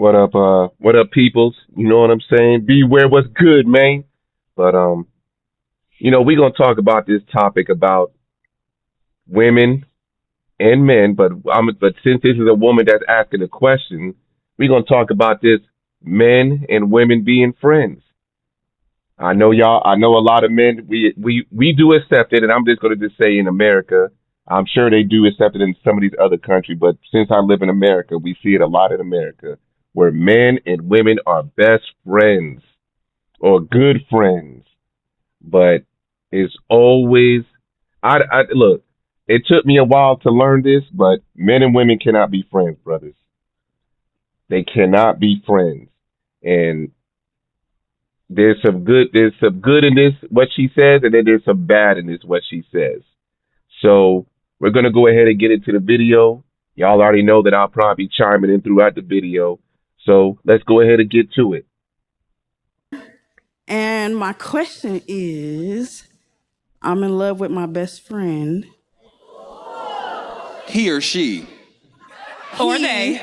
What up, peoples? You know what I'm saying? Beware what's good, man. But we're gonna talk about this topic about women and men. But since this is a woman that's asking a question, we're gonna talk about this men and women being friends. I know y'all. I know a lot of men. We do accept it, and I'm just gonna just say in America. I'm sure they do accept it in some of these other countries, but since I live in America, we see it a lot in America, where men and women are best friends or good friends. But it's always, I look. It took me a while to learn this, but men and women cannot be friends, brothers. They cannot be friends, and there's some good in this what she says, and then there's some bad in this what she says. So we're gonna go ahead and get into the video. Y'all already know that I'll probably be chiming in throughout the video. So let's go ahead and get to it. And my question is, I'm in love with my best friend. He or she. Or they.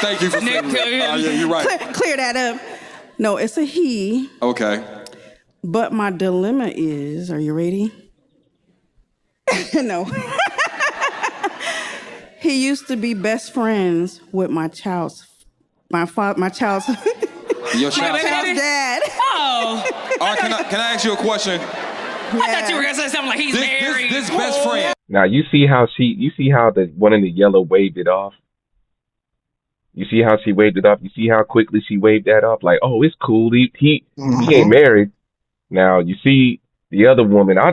Thank you for saying that. Yeah, you're right. Clear that up. No, it's a he. Okay. But my dilemma is, are you ready? No. He used to be best friends with my child's Your my child's Wait, father. dad. Oh, All right, can I ask you a question? I thought you were gonna say something like he's married. This best friend. Now you see how the one in the yellow waved it off. You see how she waved it off. You see how quickly she waved that off. Like, oh, it's cool. He ain't married. Now you see the other woman. I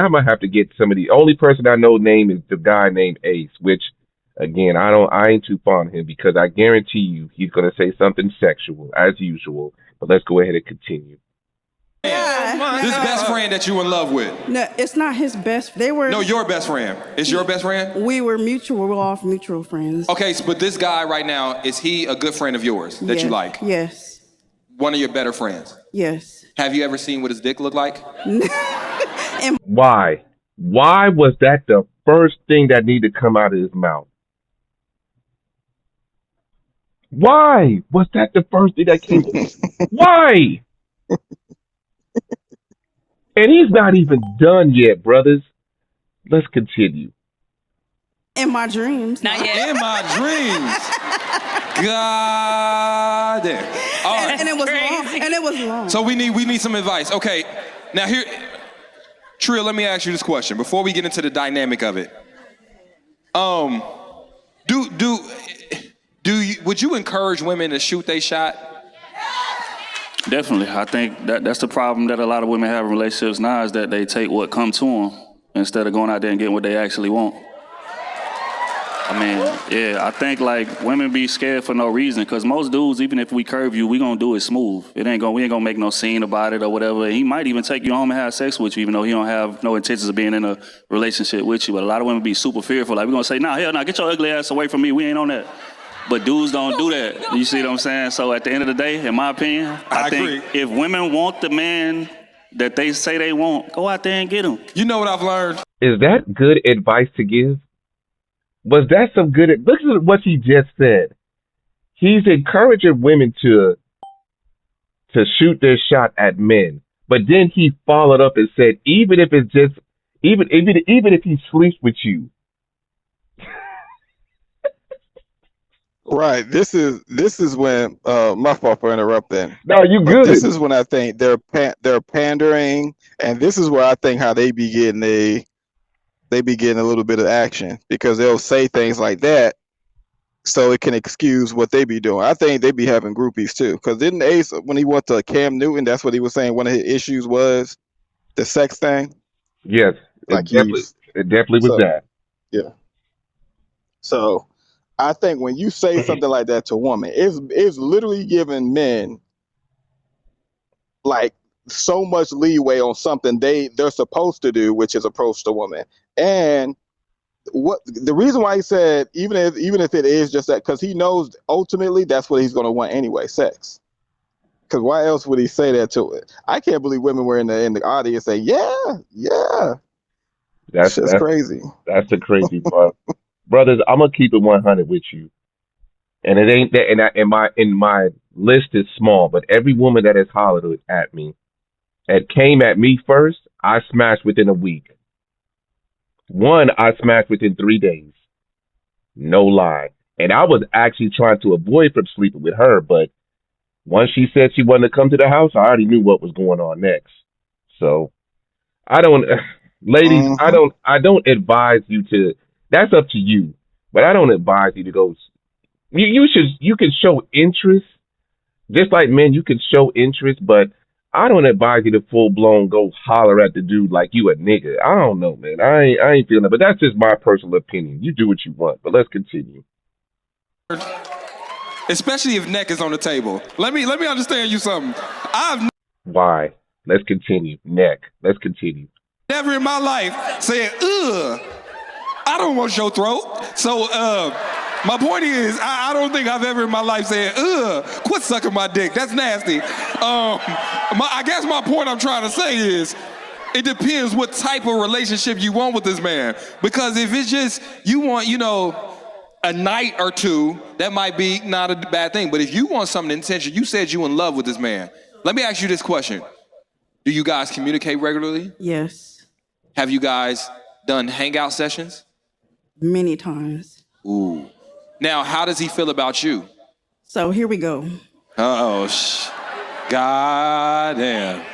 might have to get some of the only person I know name is the guy named Ace, which again I ain't too fond of him because I guarantee you he's gonna say something sexual as usual. But let's go ahead and continue. Yeah. This best friend that you in love with. No, it's not his best. No, your best friend. It's your best friend? We were mutual. We're all mutual friends. Okay, but this guy right now, is he a good friend of yours that you Yes. like? Yes. One of your better friends? Yes. Have you ever seen what his dick look like? Why? Why was that the first thing that needed to come out of his mouth? Why was that the first thing that came? Why? And he's not even done yet, brothers. Let's continue. In my dreams. Not yet. In my dreams. God damn. All right. And it was Crazy. long. And it was long. So we need some advice. Okay. Now here, Trill, let me ask you this question before we get into the dynamic of it. Would you encourage women to shoot their shot? Definitely. I think that's the problem that a lot of women have in relationships now is that they take what comes to them instead of going out there and getting what they actually want. I mean, yeah, I think like women be scared for no reason because most dudes, even if we curve you, we gonna do it smooth. We ain't gonna make no scene about it or whatever. He might even take you home and have sex with you even though he don't have no intentions of being in a relationship with you. But a lot of women be super fearful. Like, we're gonna say, nah, hell nah, get your ugly ass away from me. We ain't on that. But dudes don't do that. You see what I'm saying? So at the end of the day, in my opinion, I think agree. if women want the man that they say they want, go out there and get him. You know what I've learned? Is that good advice to give? Was that some good? Look at what he just said. He's encouraging women to shoot their shot at men, but then he followed up and said, even if it's just even if he sleeps with you. Right. This is when my fault for interrupting. No, you But good. this is when I think they're pandering, and this is where I think how they be getting a little bit of action because they'll say things like that so it can excuse what they be doing. I think they be having groupies too. Because didn't Ace when he went to Cam Newton, that's what he was saying. One of his issues was the sex thing. Yes, Like it definitely was so that. yeah. So I think when you say something like that to a woman, it's literally giving men like so much leeway on something they're supposed to do, which is approach the woman. And what the reason why he said even if it is just that because he knows ultimately that's what he's going to want anyway, sex. Because why else would he say that to it? I can't believe women were in the audience say yeah. That's It's that's crazy. that's the crazy part, brothers. I'm gonna keep it 100 with you. And it ain't that. And my list is small, but every woman that has hollered at me, that came at me first, I smashed within a week. One, I smashed within 3 days. No lie. And I was actually trying to avoid from sleeping with her, but once she said she wanted to come to the house, I already knew what was going on next. So I don't, ladies, I don't advise you to. That's up to you. But I don't advise you to go. You can show interest, just like men. You can show interest, but I don't advise you to full blown go holler at the dude like you a nigga. I don't know, man. I ain't feeling it, but that's just my personal opinion. You do what you want, but let's continue. Especially if neck is on the table. Let me understand you something. I've Why? Let's continue. Neck. Let's continue. never in my life said, ugh, I don't want your throat. So my point is, I don't think I've ever in my life said, ugh, quit sucking my dick. That's nasty. I guess my point I'm trying to say is, it depends what type of relationship you want with this man. Because if it's just, you want, a night or two, that might be not a bad thing. But if you want something intentional, you said you in love with this man. Let me ask you this question. Do you guys communicate regularly? Yes, Have you guys done hangout sessions? many times. Ooh. Now, how does he feel about you? So here we go. Uh-oh. God damn.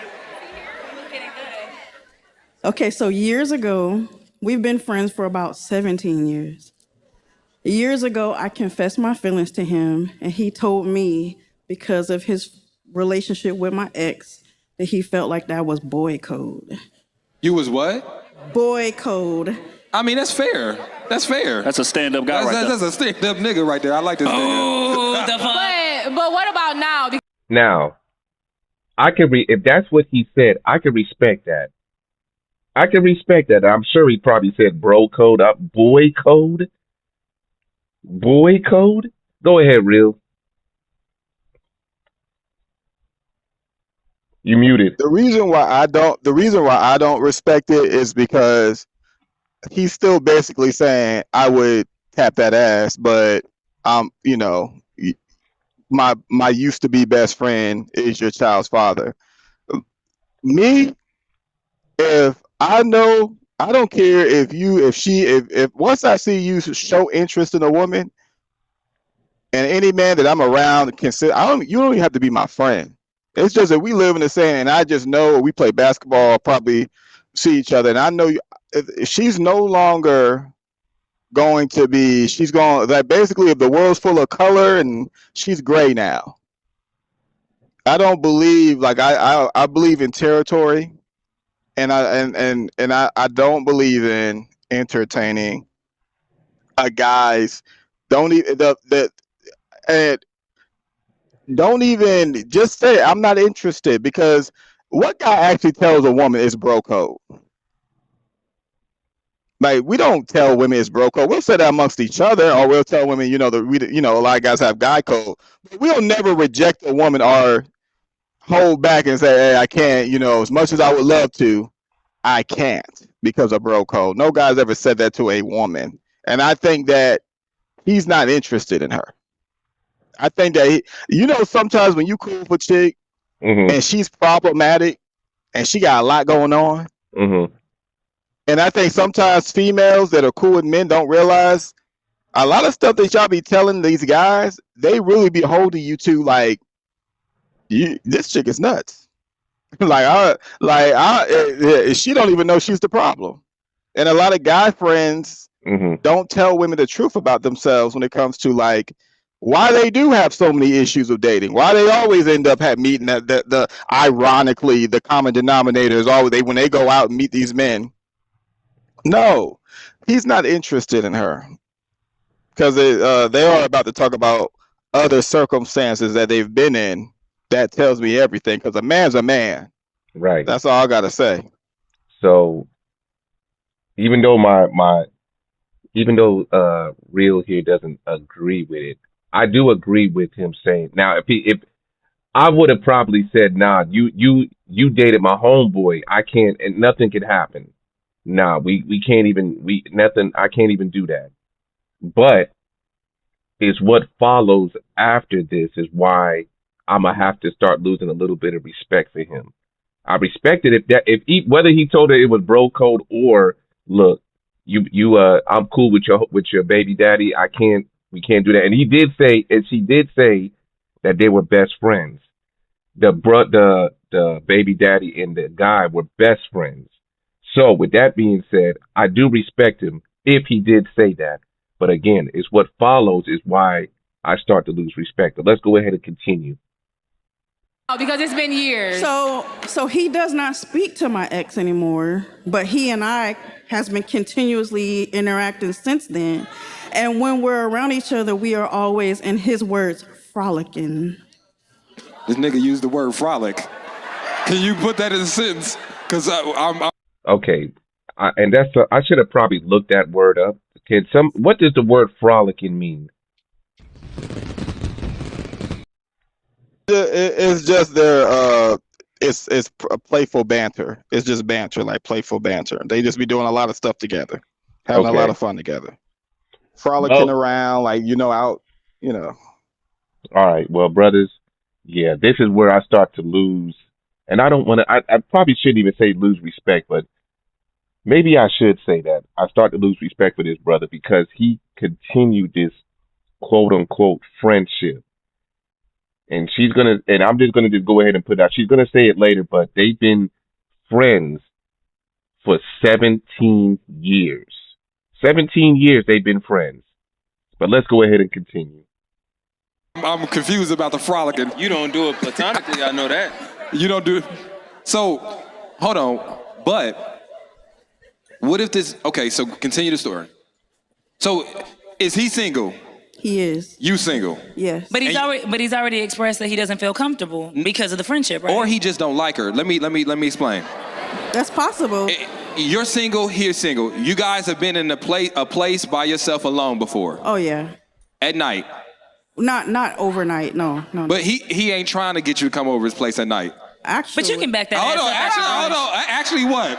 Okay, so years ago, we've been friends for about 17 years. Years ago, I confessed my feelings to him, and he told me because of his relationship with my ex that he felt like that was boy code. You was what? Boy code. I mean, that's fair. That's fair. That's a stand-up guy right there. That's a stand-up nigga right there. I like this nigga. Oh, the fuck. But what about now? Now, I can if that's what he said, I can respect that. I can respect that. I'm sure he probably said bro code up, boy code. Boy code? Go ahead, Real. You muted. The reason why I don't respect it is because he's still basically saying I would tap that ass, but my used to be best friend is your child's father. Me, if I know, I don't care if once I see you show interest in a woman, and any man that I'm around consider, you don't even have to be my friend. It's just that we live in the same, and I just know we play basketball, probably see each other, and I know if she's no longer going to be, she's going, like, basically if the world's full of color and she's gray now. I don't believe, like, I believe in territory, and I don't believe in entertaining a guy's, don't even just say I'm not interested, because what guy actually tells a woman it's bro code? Like, we don't tell women it's bro code. We'll say that amongst each other, or we'll tell women, a lot of guys have guy code. But we'll never reject a woman or hold back and say, hey, I can't, as much as I would love to, I can't because of bro code. No guy's ever said that to a woman. And I think that he's not interested in her. I think that, sometimes when you cool with a chick and she's problematic and she got a lot going on, and I think sometimes females that are cool with men don't realize a lot of stuff that y'all be telling these guys, they really be holding you to, like, this chick is nuts. She don't even know she's the problem. And a lot of guy friends don't tell women the truth about themselves when it comes to, like, why they do have so many issues with dating, why they always end up meeting the ironically, the common denominator is always when they go out and meet these men. No, he's not interested in her, because they are about to talk about other circumstances that they've been in. That tells me everything, because a man's a man. Right. That's all I got to say. So even though Real here doesn't agree with it, I do agree with him saying, now if I would have probably said, nah, you dated my homeboy, I can't, and nothing could happen. Nah, we can't even, nothing, I can't even do that. But It's what follows after this is why I'm gonna have to start losing a little bit of respect for him. I respected whether he told her it was bro code or look, I'm cool with your baby daddy. We can't do that. And she did say that they were best friends. The baby daddy and the guy were best friends. So with that being said, I do respect him if he did say that. But again, it's what follows is why I start to lose respect. But let's go ahead and continue. Oh, because it's been years. So he does not speak to my ex anymore, but he and I has been continuously interacting since then. And when we're around each other, we are always, in his words, frolicking. This nigga used the word frolic. Can you put that in a sentence? Because I'm Okay, I should have probably looked that word up. What does the word frolicking mean? It's just their it's playful banter. It's just banter, like playful banter. They just be doing a lot of stuff together, having a lot of fun together, frolicking around, like out, All right, well, brothers, yeah, this is where I start to lose, and I don't want to. I probably shouldn't even say lose respect, but maybe I should say that I start to lose respect for this brother because he continued this quote unquote friendship. And I'm just gonna go ahead and put it out. She's gonna say it later, but they've been friends for 17 years. 17 years they've been friends. But let's go ahead and continue. I'm confused about the frolicking. You don't do it platonically, I know that. You don't do it. So, hold on. But what if this? Okay, so continue the story. So, is he single? He is. You single? Yes. But he's already expressed that he doesn't feel comfortable because of the friendship, right? Or he just don't like her. Let me explain. That's possible. You're single, he's single. You guys have been in a place by yourself alone before. Oh yeah. At night. Not overnight, no. But he ain't trying to get you to come over his place at night. Actually. But you can back that Hold ass on. Actually what?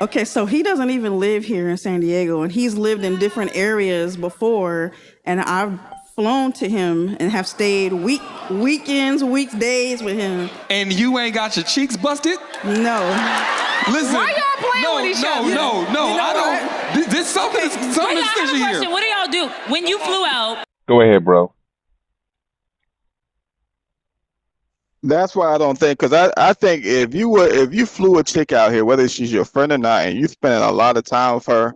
Okay, so he doesn't even live here in San Diego, and he's lived in different areas before, and I've flown to him and have stayed weekends, weekdays with him. And you ain't got your cheeks busted? No. Listen. Why y'all playing with each other? No, I don't. There's something Wait, I have a fishy question. here. What do y'all do when you flew out? Go ahead, bro. That's why I don't think, because I think if you flew a chick out here, whether she's your friend or not, and you spending a lot of time with her,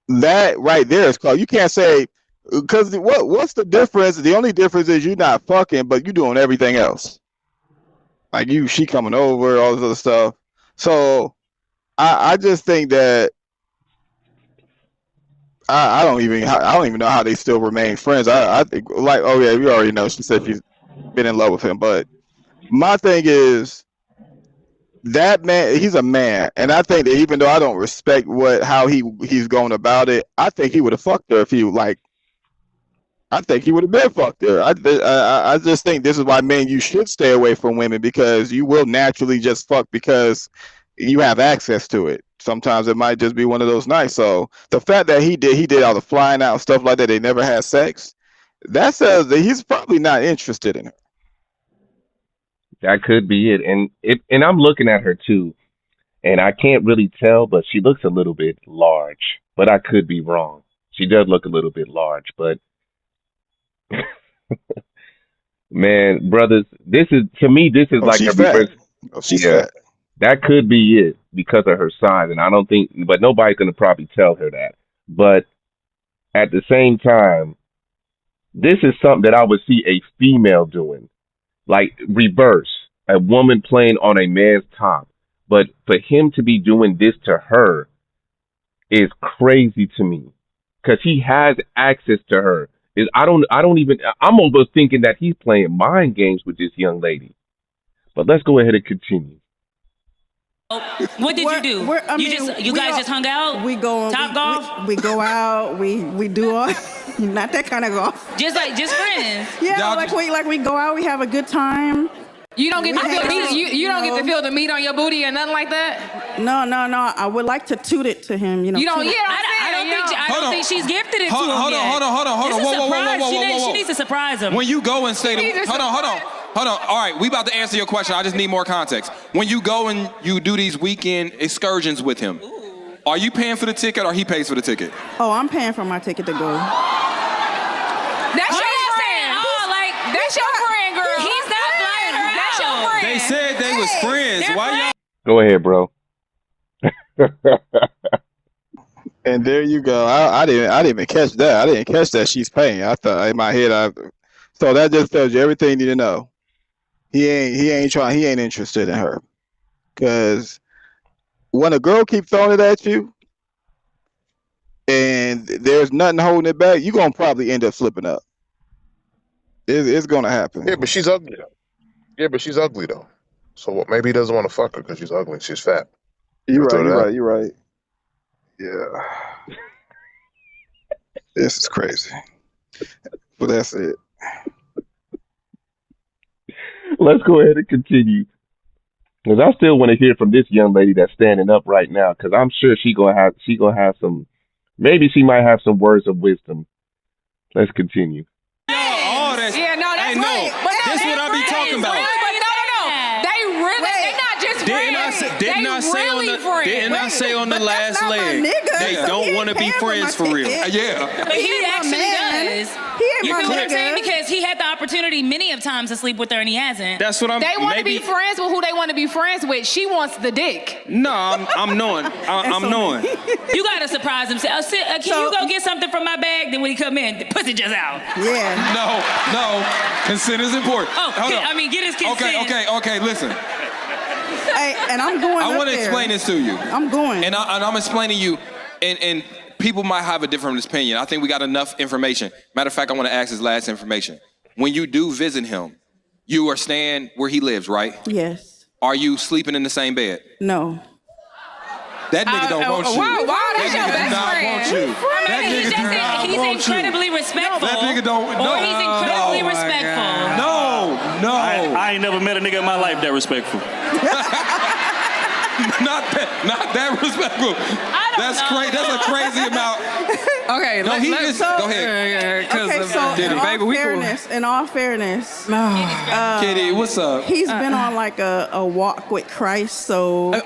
that right there is called. You can't say, because what's the difference? The only difference is you're not fucking, but you doing everything else. Like she coming over, all this other stuff. So I just think that I don't even know how they still remain friends. I think, like, oh yeah, we already know. She said she's been in love with him, but my thing is that man, he's a man, and I think that even though I don't respect how he's going about it, I think he would have fucked her if he I think he would have been fucked her. I just think this is why men, you should stay away from women, because you will naturally just fuck because you have access to it. Sometimes it might just be one of those nights. So the fact that he did all the flying out stuff like that, they never had sex, that says that he's probably not interested in her. That could be it. And I'm looking at her too, and I can't really tell, but she looks a little bit large. But I could be wrong. She does look a little bit large, but man, brothers, this is like she's a reverse. She's fat. That could be it because of her size, and I don't think, but nobody's gonna probably tell her that. But at the same time, this is something that I would see a female doing, like reverse, a woman playing on a man's top. But for him to be doing this to her is crazy to me, because he has access to her. I'm almost thinking that he's playing mind games with this young lady. But let's go ahead and continue. What did you do? You guys just hung out? We go golf? We go out. We do all not that kind of golf. Just friends. Yeah, we go out. We have a good time. You don't get to feel meat. You don't get to feel the meat on your booty or nothing like that. No. I would like to toot it to him. You don't. toot it. Yeah, I don't don't think she's gifted it to him Hold yet. on. Whoa. She needs to surprise him. When you go and say to, hold on. All right, we about to answer your question. I just need more context. When you go and you do these weekend excursions with him, are you paying for the ticket or he pays for the ticket? Oh, I'm paying for my ticket to go. That's your friend. That's your friend, girl. He's not flying her That's out. your friend. They said they was friends. They're Why y'all? Go ahead, bro. And there you go. I didn't even catch that. I didn't catch that she's paying. I thought in my head so that just tells you everything you need to know. He ain't interested in her. Cause when a girl keeps throwing it at you and there's nothing holding it back, you're gonna probably end up flipping up. It's gonna happen. Yeah, but she's ugly. Though. So what? Maybe he doesn't want to fuck her because she's ugly. She's fat. You're right. Yeah. This is crazy. But that's it. Let's go ahead and continue. Because I still want to hear from this young lady that's standing up right now. Because I'm sure she gonna have some. Maybe she might have some words of wisdom. Let's continue. All that. Yeah, no, that's right. But no, This what I be talking about. But no. They not just friends. Didn't I say on the last leg they don't want to be friends for real? Yeah. But he actually does. He ain't You my know what I'm saying? nigga. Because he had the opportunity many of times to sleep with her and he hasn't. That's what I'm. They want to be friends with who they want to be friends with. She wants the dick. No, I'm knowing. I'm knowing. You gotta surprise him. Say, can you go get something from my bag? Then when he come in, the pussy just out. Yeah. No. Consent is important. Oh, get his consent. Okay. Listen. Hey, and I'm going. I want to there. explain this to you. I'm going. And I'm explaining you, and people might have a different opinion. I think we got enough information. Matter of fact, I want to ask his last information. When you do visit him, you are staying where he lives, right? Yes. Are you sleeping in the same bed? No. That nigga don't want you. Why that's your best friend? That nigga do not He's want you. incredibly respectful. That nigga don't. Or he's incredibly respectful. No. I ain't never met a nigga in my life that respectful. Not that respectful. That's crazy. That's a crazy amount. Okay, No, let's go ahead. Okay, so in all fairness, Kitty, what's up? he's been on like a walk with Christ, so Okay,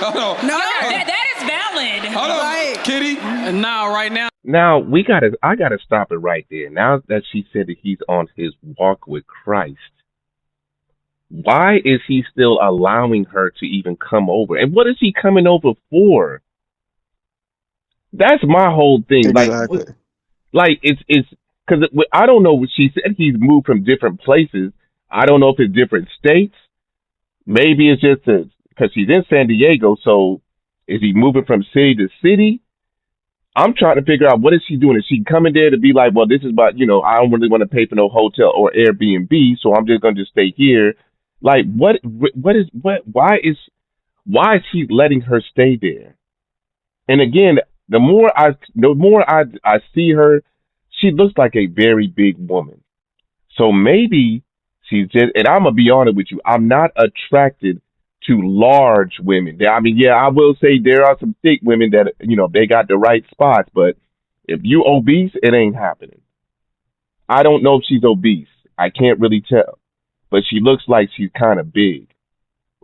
hold on. no, That is valid. Hold on, Right. Kitty. right now. Now I gotta stop it right there. Now that she said that he's on his walk with Christ, why is he still allowing her to even come over? And what is he coming over for? That's my whole thing. Exactly. Like it's because I don't know. She said he's moved from different places. I don't know if it's different states. Maybe it's just because she's in San Diego. So is he moving from city to city? I'm trying to figure out what is she doing. Is she coming there to be like, well, this is about, I don't really want to pay for no hotel or Airbnb, so I'm just going to just stay here. Like, why is he letting her stay there? And again, the more I see her, she looks like a very big woman. So maybe she's just, and I'm gonna be honest with you, I'm not attracted to large women. I mean, yeah, I will say there are some thick women that, they got the right spots, but if you obese, it ain't happening. I don't know if she's obese. I can't really tell, but she looks like she's kind of big.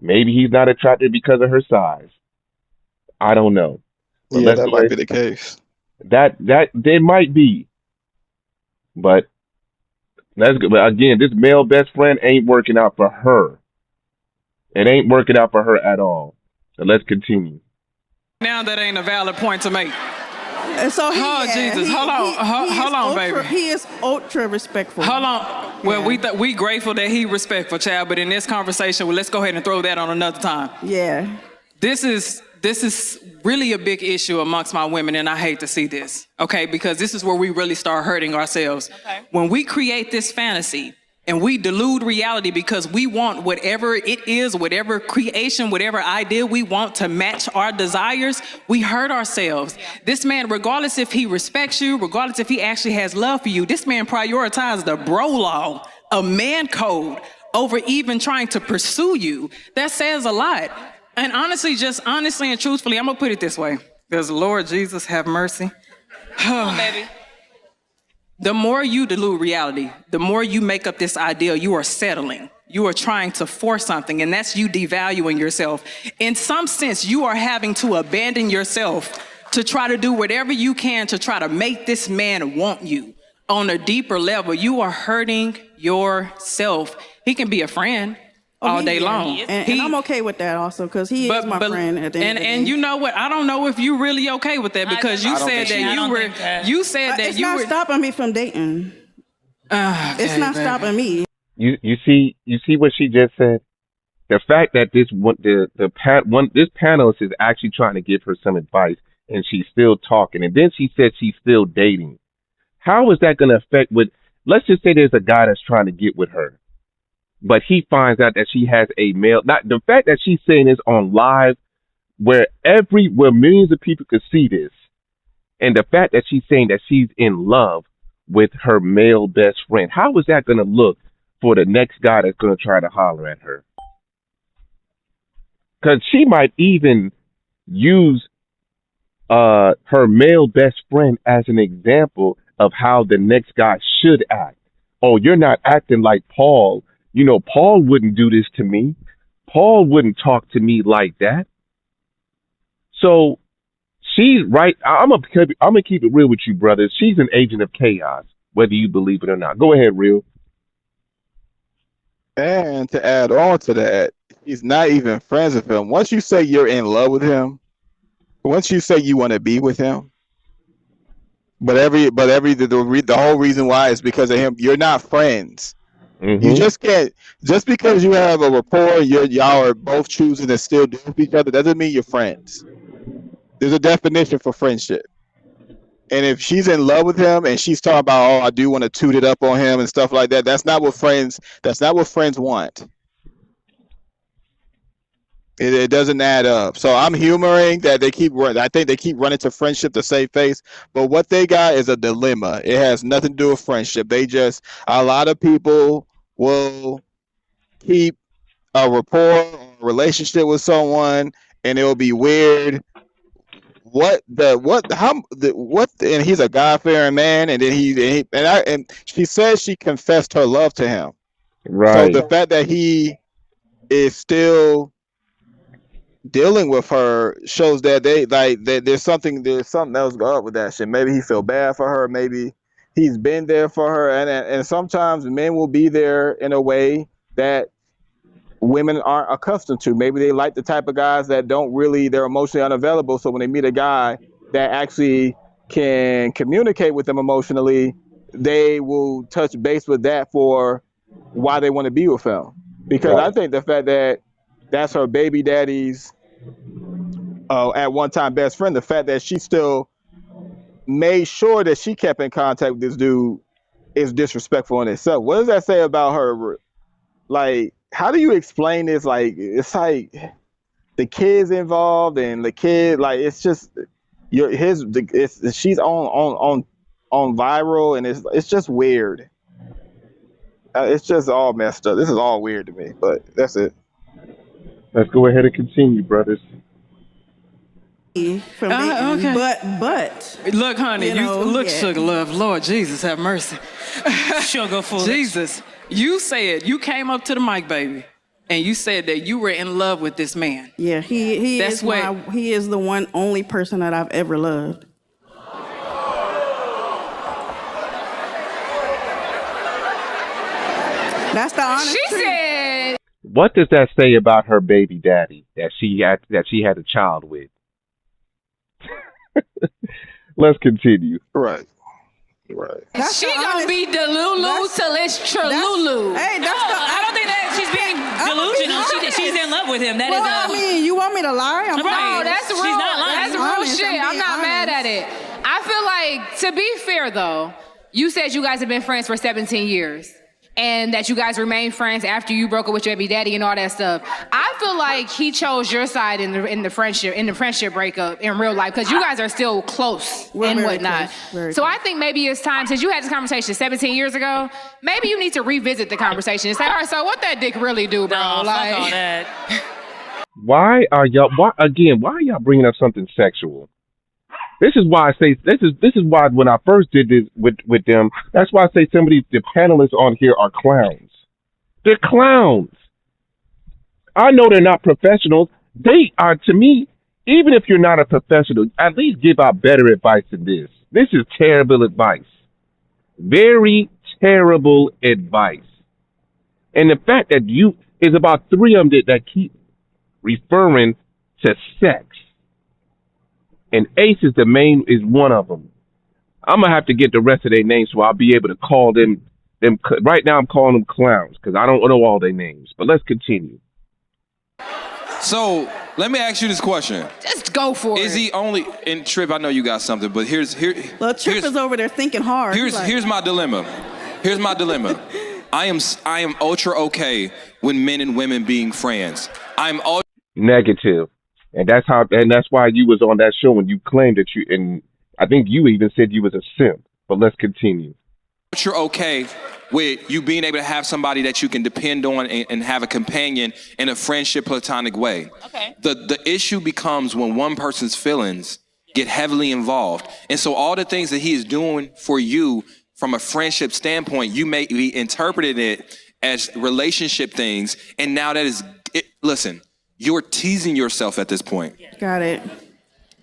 Maybe he's not attracted because of her size. I don't know. But Yeah, that might be the case. That there might be, but that's good. But again, this male best friend ain't working out for her. It ain't working out for her at all. So let's continue. Now that ain't a valid point to make. And so Jesus, hold on, baby. He is ultra respectful. Hold on. Well, we grateful that he respectful, child. But in this conversation, let's go ahead and throw that on another time. Yeah. This is really a big issue amongst my women, and I hate to see this, okay? Because this is where we really start hurting ourselves. Okay. When we create this fantasy and we delude reality because we want whatever it is, whatever creation, whatever idea we want to match our desires, we hurt ourselves. This man, regardless if he respects you, regardless if he actually has love for you, this man prioritized the bro law, a man code, over even trying to pursue you. That says a lot. And honestly, just honestly and truthfully, I'm gonna put it this way, because Lord Jesus have mercy. Come on, baby. The more you delude reality, the more you make up this ideal, you are settling. You are trying to force something, and that's you devaluing yourself. In some sense, you are having to abandon yourself to try to do whatever you can to try to make this man want you. On a deeper level, you are hurting yourself. He can be a friend all day long. And I'm okay with that also, because he is my friend at the end of the day. And you know what? I don't know if you're really okay with that, because you said that you were. It's not stopping me from dating. It's not stopping me. You see what she just said? The fact that this panelist is actually trying to give her some advice, and she's still talking, and then she said she's still dating. How is that going to affect let's just say there's a guy that's trying to get with her, but he finds out that she has a male. Not the fact that she's saying this on live, where millions of people could see this, and the fact that she's saying that she's in love with her male best friend. How is that going to look for the next guy that's going to try to holler at her? Because she might even use her male best friend as an example of how the next guy should act. Oh, you're not acting like Paul. You know, Paul wouldn't do this to me. Paul wouldn't talk to me like that. So she's right. I'm gonna keep it real with you, brothers. She's an agent of chaos, whether you believe it or not. Go ahead, Real. And to add on to that, he's not even friends with him. Once you say you're in love with him, once you say you want to be with him, the whole reason why is because of him. You're not friends. Mm-hmm. You just can't, just because you have a rapport, y'all are both choosing to still do with each other, doesn't mean you're friends. There's a definition for friendship. And if she's in love with him and she's talking about, oh, I do want to toot it up on him and stuff like that, that's not what friends want. It doesn't add up. So I'm humoring that I think they keep running to friendship to save face, but what they got is a dilemma. It has nothing to do with friendship. A lot of people will keep a rapport or a relationship with someone, and it'll be weird. And he's a God-fearing man, and then and she says she confessed her love to him. Right. So the fact that he is still dealing with her shows that there's something else going up with that shit. Maybe he feel bad for her. Maybe he's been there for her, and sometimes men will be there in a way that women aren't accustomed to. Maybe they like the type of guys that they're emotionally unavailable. So when they meet a guy that actually can communicate with them emotionally, they will touch base with that for why they want to be with him. Because I think the fact that that's her baby daddy's at one time best friend, the fact that she still made sure that she kept in contact with this dude is disrespectful in itself. What does that say about her? Like, how do you explain this? Like, it's like the kids involved and the kid, like, it's just she's on viral, and it's just weird. It's just all messed up. This is all weird to me, but that's it. Let's go ahead and continue, brothers. From dating, but look, honey, Sugar Love, Lord Jesus, have mercy. Sugar fool. Jesus, you came up to the mic, baby, and you said that you were in love with this man. Yeah, he is the one only person that I've ever loved. That's the honest truth. She said. What does that say about her baby daddy that she had a child with? Let's continue. Right. That's she gonna be Delulu till it's Tralulu. Hey, I don't think that she's being delusional. She's in love with him. I mean, you want me to lie? No, that's real. She's not lying. That's real shit. I'm not mad at it. I feel like, to be fair though, you said you guys have been friends for 17 years. And that you guys remain friends after you broke up with your baby daddy and all that stuff. I feel like he chose your side in the friendship breakup in real life, because you guys are still close and whatnot. So I think maybe it's time, since you had this conversation 17 years ago, maybe you need to revisit the conversation and say, all right, so what that dick really do, bro? No, fuck all that. Why are y'all? Why again? Why are y'all bringing up something sexual? This is why I say this is why when I first did this with them, that's why I say some of the panelists on here are clowns. They're clowns. I know they're not professionals. They are, to me, even if you're not a professional, at least give out better advice than this. This is terrible advice. Very terrible advice. And the fact that is about three of them that keep referring to sex. And Ace is one of them. I'm gonna have to get the rest of their names so I'll be able to call them. Right now, I'm calling them clowns because I don't know all their names. But let's continue. So let me ask you this question. Just go for it. Is he only in Trip? I know you got something, but Well, Trip is over there thinking hard. Here's my dilemma. Here's my dilemma. I am ultra okay with men and women being friends. I'm ultra Negative. And that's why you was on that show when you claimed that and I think you even said you was a simp. But let's continue. okay with you being able to have somebody that you can depend on and have a companion in a friendship, platonic way. Okay. The issue becomes when one person's feelings get heavily involved. And so all the things that he is doing for you from a friendship standpoint, you may be interpreting it as relationship things. And now listen, you're teasing yourself at this point. Got it.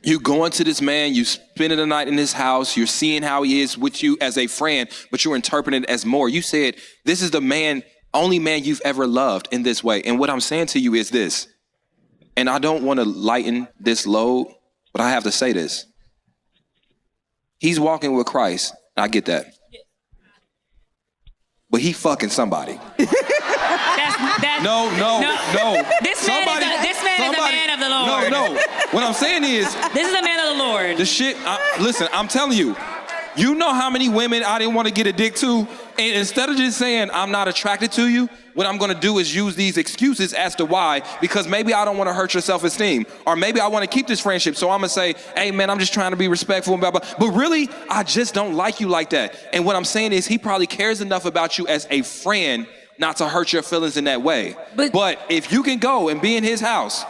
You go into this man, you spending the night in his house, you're seeing how he is with you as a friend, but you're interpreting it as more. You said, this is the only man you've ever loved in this way. And what I'm saying to you is this, and I don't want to lighten this load, but I have to say this. He's walking with Christ. I get that. But he fucking somebody. No. This man is a man of the Lord. No. What I'm saying is, this is a man of the Lord. the shit. Listen, I'm telling you. You know how many women I didn't want to get a dick to, and instead of just saying I'm not attracted to you, what I'm going to do is use these excuses as to why, because maybe I don't want to hurt your self-esteem, or maybe I want to keep this friendship, so I'm going to say, hey man, I'm just trying to be respectful and blah, blah. But really, I just don't like you like that. And what I'm saying is he probably cares enough about you as a friend not to hurt your feelings in that way. But if you can go and be in his house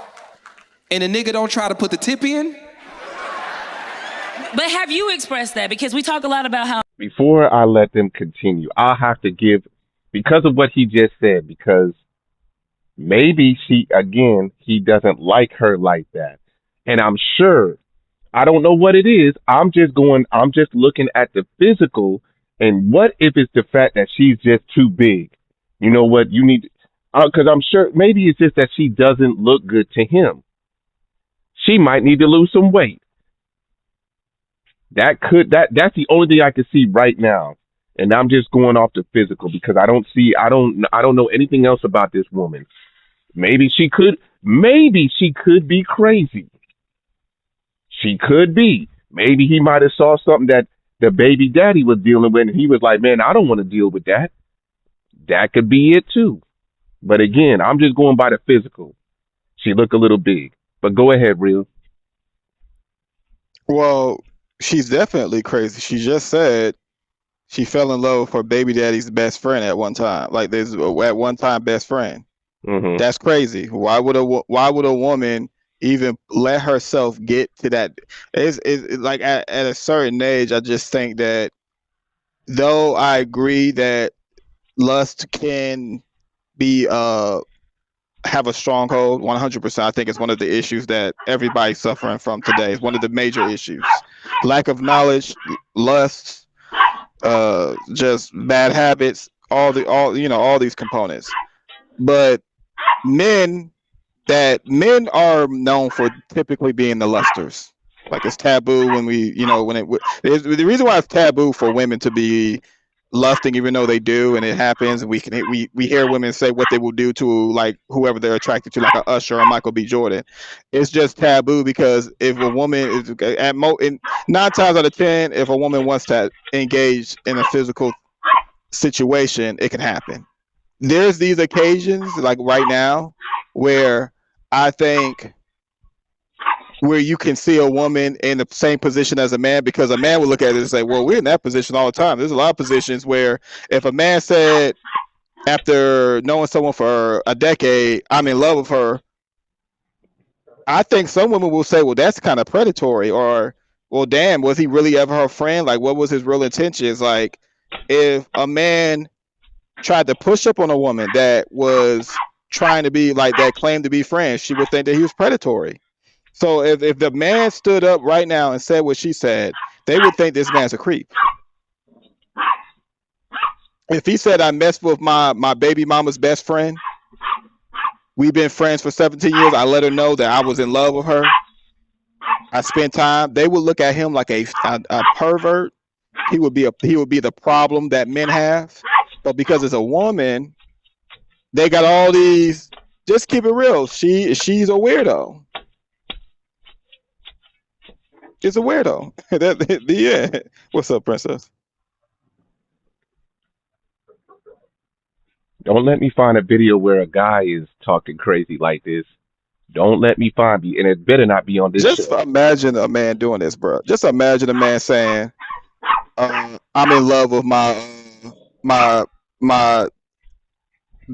and a nigga don't try to put the tip in. But have you expressed that? Because we talk a lot about how. Before I let them continue, I'll have to give, because of what he just said, because maybe he doesn't like her like that. And I'm sure, I don't know what it is. I'm just looking at the physical, and what if it's the fact that she's just too big? You know what? You need, because I'm sure maybe it's just that she doesn't look good to him. She might need to lose some weight. That's the only thing I can see right now. And I'm just going off the physical because I don't know anything else about this woman. Maybe she could be crazy. She could be. Maybe he might have saw something that the baby daddy was dealing with and he was like, man, I don't want to deal with that. That could be it too. But again, I'm just going by the physical. She looked a little big. But go ahead, Real. Well, she's definitely crazy. She just said she fell in love with her baby daddy's best friend at one time. Like there's at one time best friend. Mm-hmm. That's crazy. Why would a woman even let herself get to that? It's like at a certain age, I just think that though I agree that lust can be have a stronghold 100%. I think it's one of the issues that everybody's suffering from today. It's one of the major issues. Lack of knowledge, lust, just bad habits, all these components. But men are known for typically being the lusters. Like it's taboo the reason why it's taboo for women to be lusting, even though they do, and it happens, and we hear women say what they will do to like whoever they're attracted to, like a Usher or Michael B. Jordan. It's just taboo because if a woman is in 9 times out of 10, if a woman wants to engage in a physical situation, it can happen. There's these occasions like right now where I think where you can see a woman in the same position as a man, because a man will look at it and say, well, we're in that position all the time. There's a lot of positions where if a man said, after knowing someone for a decade, I'm in love with her, I think some women will say, well, that's kind of predatory, or, well, damn, was he really ever her friend? Like, what was his real intentions? Like, if a man tried to push up on a woman that was trying to be like that, claimed to be friends, she would think that he was predatory. So if the man stood up right now and said what she said, they would think this man's a creep. If he said, I messed with my baby mama's best friend, we've been friends for 17 years, I let her know that I was in love with her, I spent time, they would look at him like a pervert. He would be the problem that men have. But because it's a woman, they got all these, just keep it real, she's a weirdo. She's a weirdo. Yeah. What's up, princess? Don't let me find a video where a guy is talking crazy like this. Don't let me find you, and it better not be on this Just show. imagine a man doing this, bro. Just imagine a man saying, I'm in love with my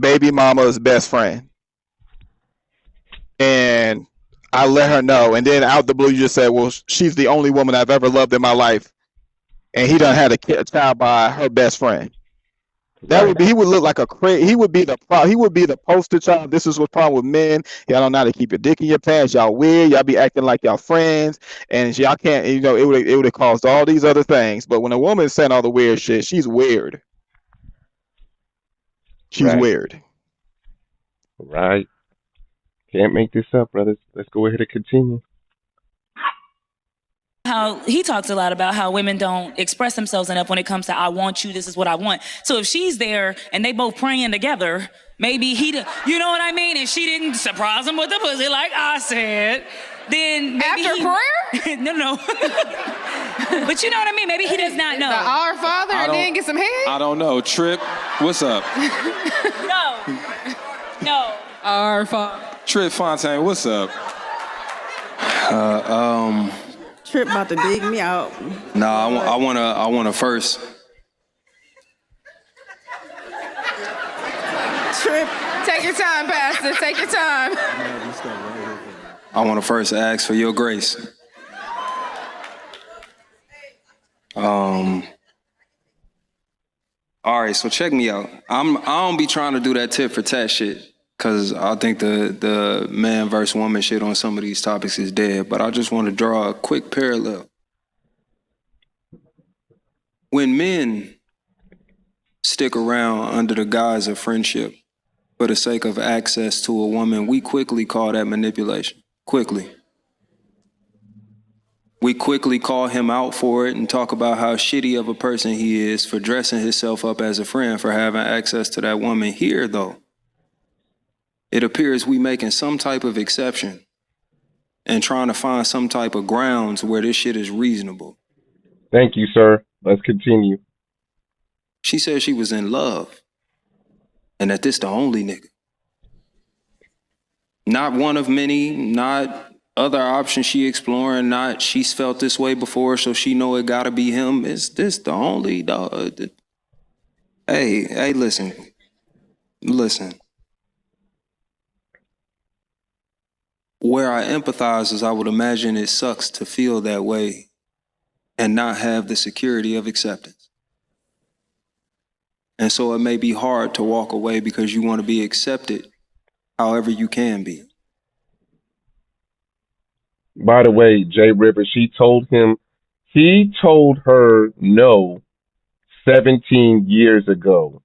baby mama's best friend, and I let her know, and then out the blue you just said, well, she's the only woman I've ever loved in my life, and he done had a child by her best friend. That would be, he would look like a crazy. He would be the poster child. This is what's problem with men. Y'all don't know how to keep your dick in your pants. Y'all weird. Y'all be acting like y'all friends, and y'all can't. You know, it would have caused all these other things. But when a woman is saying all the weird shit, she's weird. She's Right. weird. Right. Can't make this up, brothers. Let's go ahead and continue. How he talks a lot about how women don't express themselves enough when it comes to I want you, this is what I want. So if she's there and they both praying together, maybe you know what I mean, and she didn't surprise him with the pussy like I said, then maybe After prayer? No. But you know what I mean? Maybe he does not know. The Our Father and then get some head? I don't know. Trip, what's up? No. Our Father. Trip Fontaine, what's up? Trip about to dig me out. Nah, I wanna first. Trip. Take your time, Pastor. Take your time. I wanna first ask for your grace. All right, so check me out. I don't be trying to do that tit for tat shit, cause I think the man versus woman shit on some of these topics is dead. But I just want to draw a quick parallel. When men stick around under the guise of friendship for the sake of access to a woman, we quickly call that manipulation. Quickly. We quickly call him out for it and talk about how shitty of a person he is for dressing himself up as a friend for having access to that woman. Here, though, it appears we making some type of exception and trying to find some type of grounds where this shit is reasonable. Thank you, sir. Let's continue. She said she was in love and that this the only nigga. Not one of many, not other options she exploring, not she's felt this way before, so she know it gotta be him. Is this the only dog? Hey, listen. Where I empathize is I would imagine it sucks to feel that way and not have the security of acceptance. And so it may be hard to walk away because you want to be accepted however you can be. By the way, Jay Rivers, he told her no 17 years ago.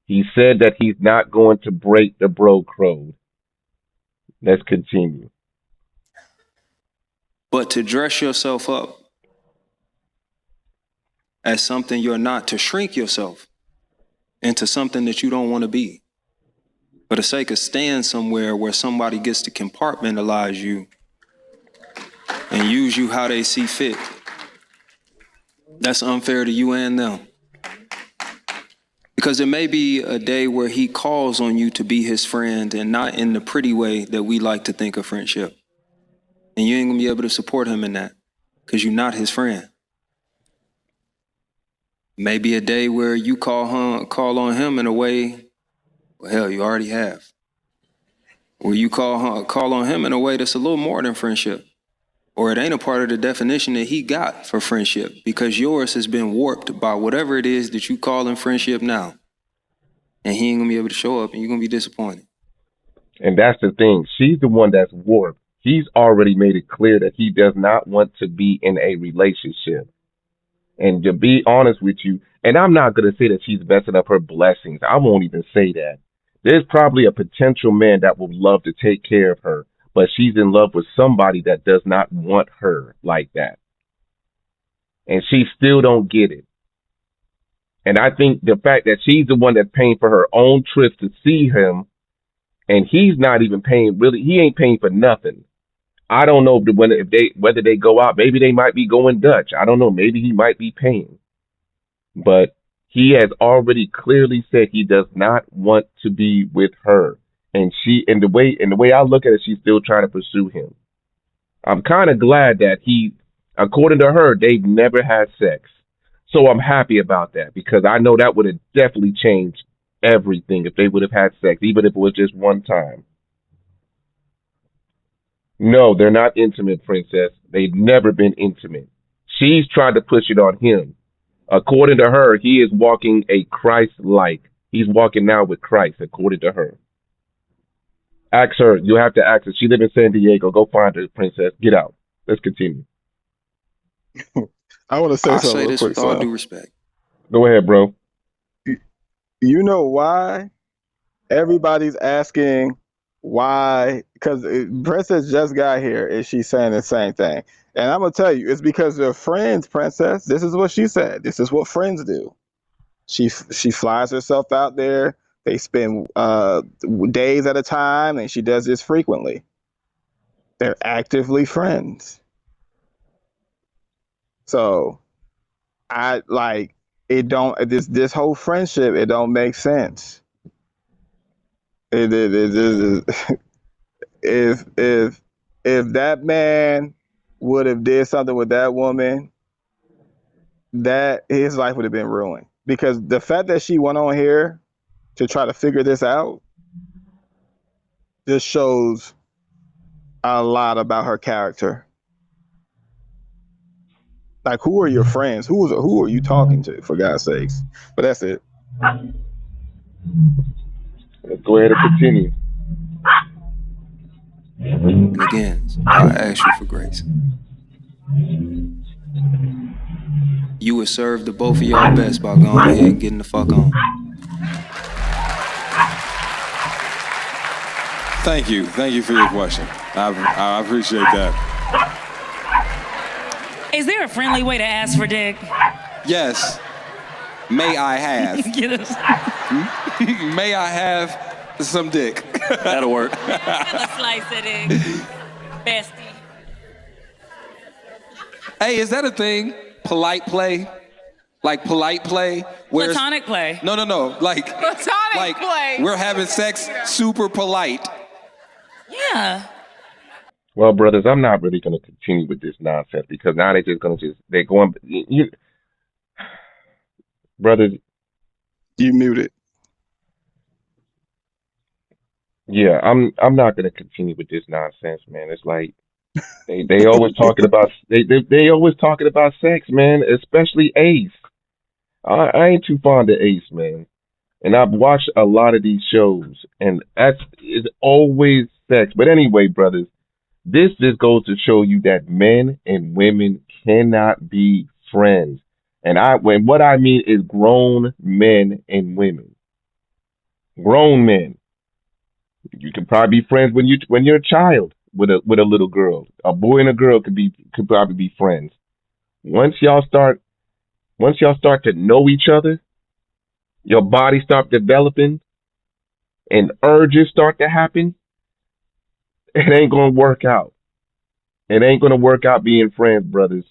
He said that he's not going to break the bro code. Let's continue. But to dress yourself up as something you're not, to shrink yourself into something that you don't want to be, for the sake of staying somewhere where somebody gets to compartmentalize you and use you how they see fit, that's unfair to you and them. Because it may be a day where he calls on you to be his friend and not in the pretty way that we like to think of friendship. And you ain't gonna be able to support him in that because you're not his friend. Maybe a day where you call on him in a way, well, hell, you already have. Or you call on him in a way that's a little more than friendship. Or it ain't a part of the definition that he got for friendship, because yours has been warped by whatever it is that you call in friendship now. And he ain't gonna be able to show up, and you're gonna be disappointed. And that's the thing. She's the one that's warped. He's already made it clear that he does not want to be in a relationship. And to be honest with you, and I'm not going to say that she's messing up her blessings. I won't even say that. There's probably a potential man that would love to take care of her, but she's in love with somebody that does not want her like that. And she still don't get it. And I think the fact that she's the one that's paying for her own trips to see him, and he's not even paying, really, he ain't paying for nothing. I don't know whether they go out. Maybe they might be going Dutch. I don't know. Maybe he might be paying. But he has already clearly said he does not want to be with her. And the way I look at it, she's still trying to pursue him. I'm kind of glad that according to her, they've never had sex. So I'm happy about that, because I know that would have definitely changed everything if they would have had sex, even if it was just one time. No, they're not intimate, Princess. They've never been intimate. She's tried to push it on him. According to her, he is walking a Christ-like. He's walking now with Christ, according to her. Ask her. You have to ask her. She lives in San Diego. Go find her, Princess. Get out. Let's continue. I want to say I something say real this quick. with all Sal. due respect. Go ahead, bro. You know why everybody's asking why? Because Princess just got here and she's saying the same thing. And I'm going to tell you, it's because they're friends, Princess. This is what she said. This is what friends do. She flies herself out there. They spend days at a time, and she does this frequently. They're actively friends. So I like it. This whole friendship, it don't make sense. If that man would have did something with that woman, that his life would have been ruined. Because the fact that she went on here to try to figure this out just shows a lot about her character. Like, who are your friends? Who are you talking to, for God's sakes? But that's it. Let's go ahead and continue. And again, I ask you for grace. You would serve the both of y'all best by going ahead and getting the fuck on. Thank you for your question. I appreciate that. Is there a friendly way to ask for dick? Yes. May I have? Get us. May I have some dick? That'll work. Have a slice of dick. Bestie. Hey, is that a thing? Polite play? Like polite play? Platonic play. No. Like Platonic play. We're having sex super polite. Yeah. Well, brothers, I'm not really going to continue with this nonsense, because now they're going. Brothers, You muted. yeah, I'm not going to continue with this nonsense, man. It's like they always talking about they always talking about sex, man. Especially Ace. I ain't too fond of Ace, man. And I've watched a lot of these shows, and it's always sex. But anyway, brothers, this just goes to show you that men and women cannot be friends. And what I mean is grown men and women. Grown men. You can probably be friends when you're a child with a little girl. A boy and a girl could probably be friends. Once y'all start to know each other, your body start developing and urges start to happen, it ain't gonna work out. It ain't gonna work out being friends, brothers.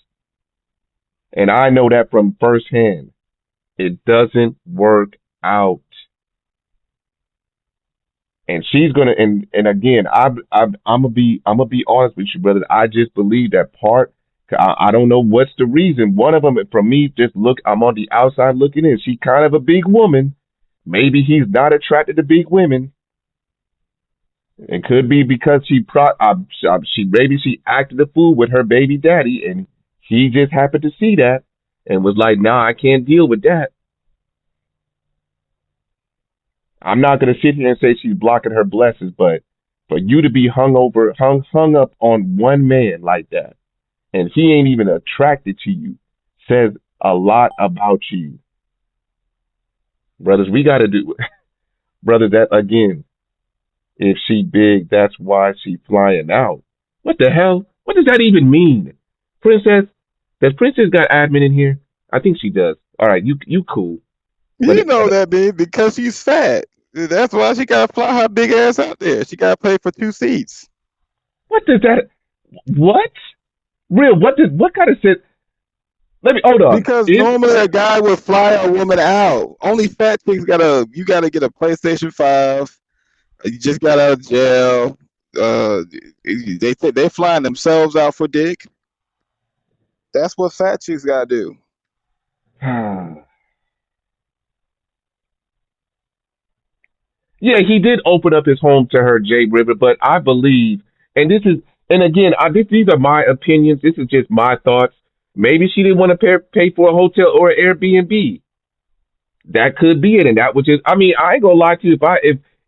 And I know that from firsthand. It doesn't work out. And she's gonna, and again, I'm gonna be honest with you, brother. I just believe that part. I don't know what's the reason. One of them, for me, I'm on the outside looking in. She's kind of a big woman. Maybe he's not attracted to big women. It could be because she acted a fool with her baby daddy, and he just happened to see that and was like, "Nah, I can't deal with that." I'm not gonna sit here and say she's blocking her blessings, but for you to be hung up on one man like that, and he ain't even attracted to you, says a lot about you, brothers. We got to do, brother. That again. If she big, that's why she flying out. What the hell? What does that even mean? Princess? Does Princess got admin in here? I think she does. All right, you cool. But You know that, babe, because she's fat. That's why she gotta fly her big ass out there. She gotta pay for 2 seats. What does that? What? Real? What kind of shit? Let me hold on. Because normally a guy would fly a woman out. Only fat chicks you gotta get a PlayStation 5. You just got out of jail. They're flying themselves out for dick. That's what fat chicks gotta do. Yeah, he did open up his home to her, Jay River, but I believe, and again, these are my opinions. This is just my thoughts. Maybe she didn't want to pay for a hotel or an Airbnb. That could be it, and that was just. I mean, I ain't gonna lie to you.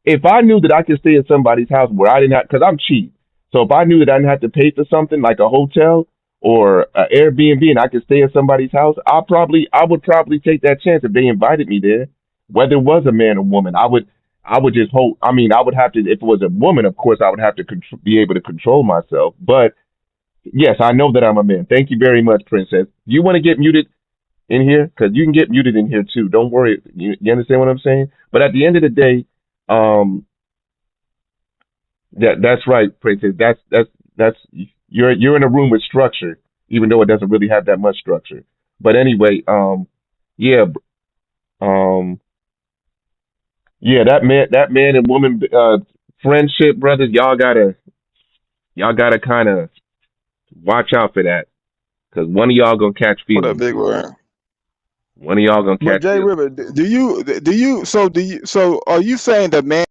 If I knew that I could stay at somebody's house where I didn't have, because I'm cheap, so if I knew that I didn't have to pay for something like a hotel or an Airbnb and I could stay at somebody's house, I would probably take that chance if they invited me there, whether it was a man or woman. I would just hope. I mean, I would have to. If it was a woman, of course, I would have to be able to control myself. But yes, I know that I'm a man. Thank you very much, Princess. You want to get muted in here? Because you can get muted in here too. Don't worry. You understand what I'm saying? But at the end of the day, that's right, Princess. That's you're in a room with structure, even though it doesn't really have that much structure. But anyway, yeah, yeah, that man and woman friendship, brothers, y'all gotta kind of watch out for that, because one of y'all gonna catch What a feelings. big word. One of y'all gonna But catch Jay feelings. River, so are you saying the man